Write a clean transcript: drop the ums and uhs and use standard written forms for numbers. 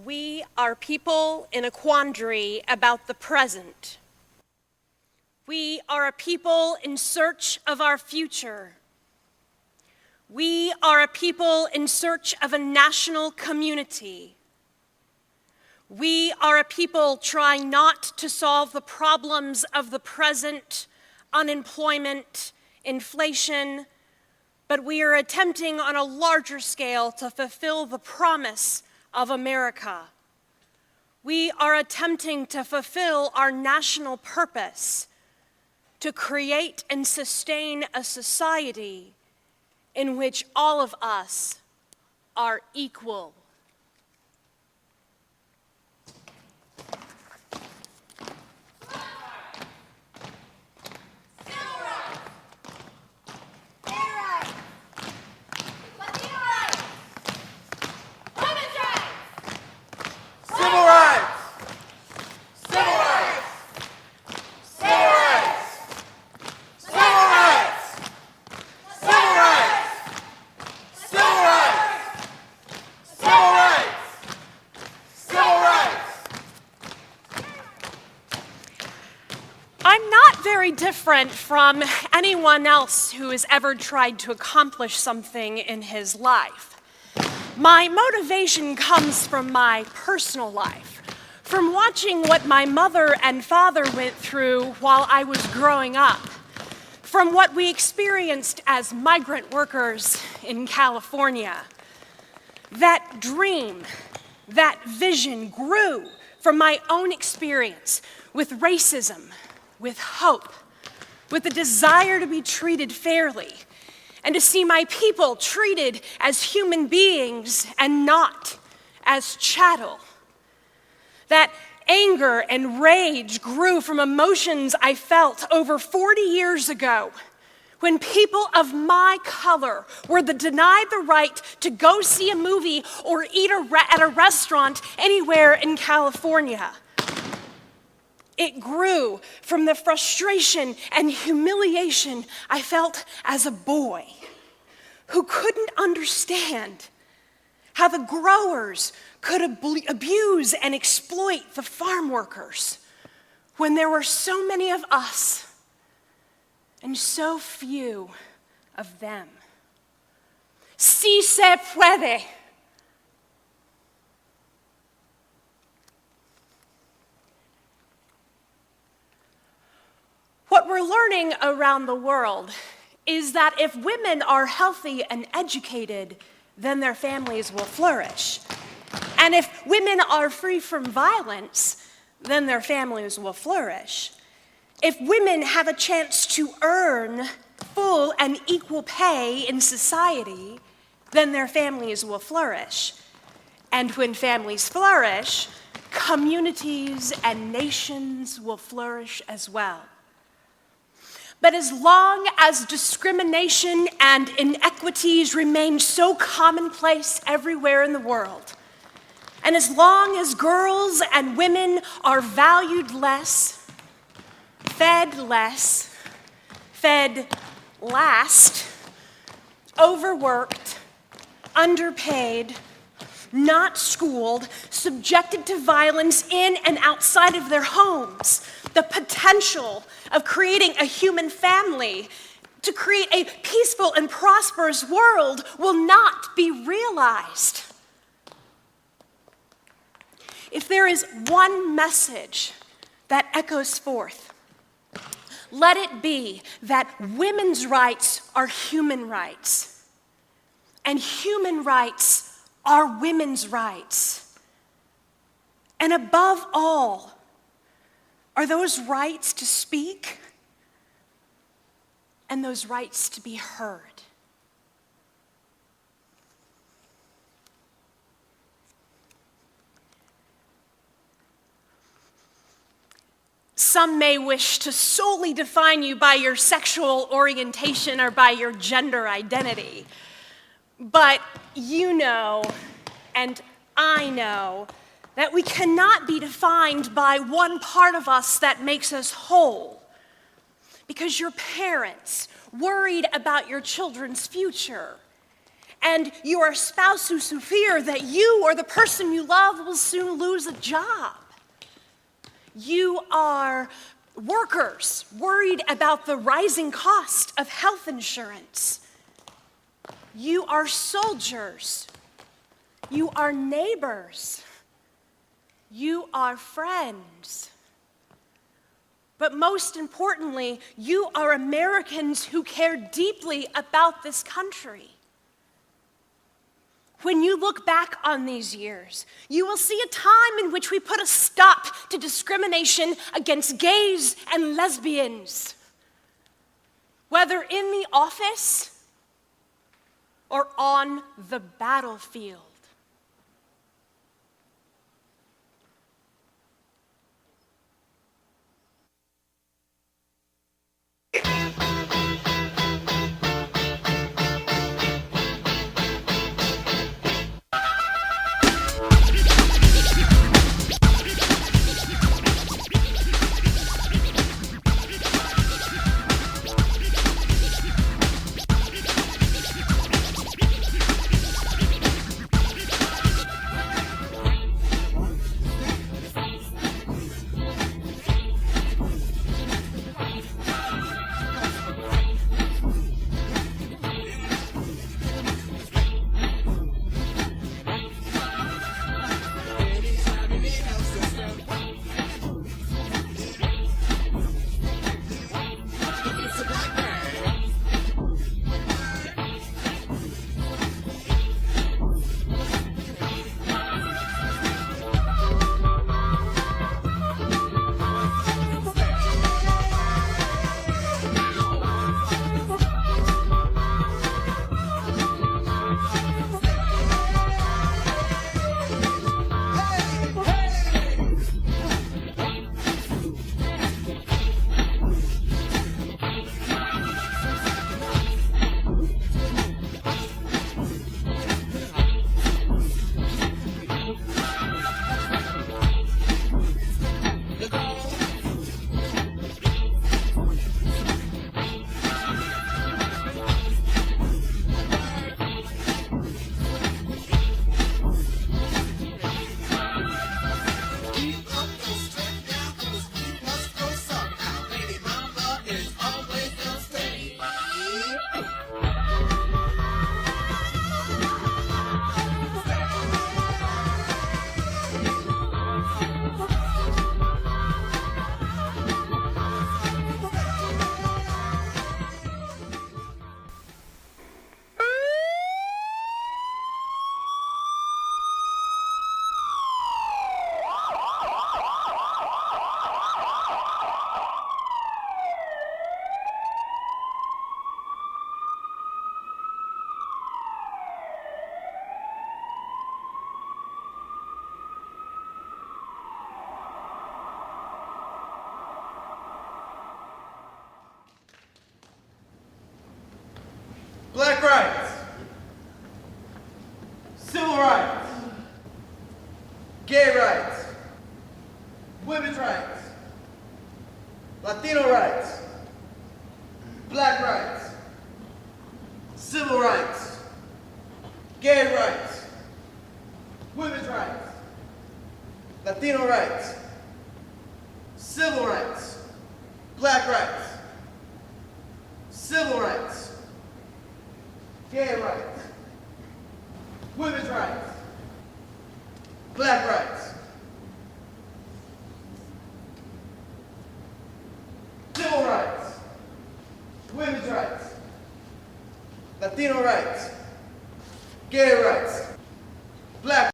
We are people in a quandary about the present. We are a people in search of our future. We are a people in search of a national community. We are a people trying not to solve the problems of the present, unemployment, inflation, but we are attempting on a larger scale to fulfill the promise of America. We are attempting to fulfill our national purpose to create and sustain a society in which all of us are equal. I'm not very different from anyone else who has ever tried to accomplish something in his life. My motivation comes from my personal life, from watching what my mother and father went through while I was growing up, from what we experienced as migrant workers in California. That dream, that vision grew from my own experience with racism, with hope, with the desire to be treated fairly, and to see my people treated as human beings and not as chattel. That anger and rage grew from emotions I felt over 40 years ago when people of my color were denied the right to go see a movie or eat at a restaurant anywhere in California. It grew from the frustration and humiliation I felt as a boy who couldn't understand how the growers could abuse and exploit the farm workers when there were so many of us and so few of them. Si se puede. What we're learning around the world is that if women are healthy and educated, then their families will flourish. And if women are free from violence, then their families will flourish. If women have a chance to earn full and equal pay in society, then their families will flourish. And when families flourish, communities and nations will flourish as well. But as long as discrimination and inequities remain so commonplace everywhere in the world, and as long as girls and women are valued less, fed last, overworked, underpaid, not schooled, subjected to violence in and outside of their homes, the potential of creating a human family to create a peaceful and prosperous world will not be realized. If there is one message that echoes forth, let it be that women's rights are human rights, and human rights are women's rights. And above all, are those rights to speak and those rights to be heard. Some may wish to solely define you by your sexual orientation or by your gender identity. But you know, and I know, that we cannot be defined by one part of us that makes us whole. Because your parents worried about your children's future, And you are a spouse who's fear that you or the person you love will soon lose a job. You are workers worried about the rising cost of health insurance. You are soldiers. You are neighbors. You are friends. But most importantly, you are Americans who care deeply about this country. When you look back on these years, you will see a time in which we put a stop to discrimination against gays and lesbians. Whether in the office or on the battlefield. Black rights, civil rights, gay rights, women's rights, Latino rights, black rights, civil rights, gay rights, women's rights, Latino rights, civil rights, black rights, civil rights, gay rights, women's rights, black rights, civil rights, women's rights, Latino rights, gay rights, black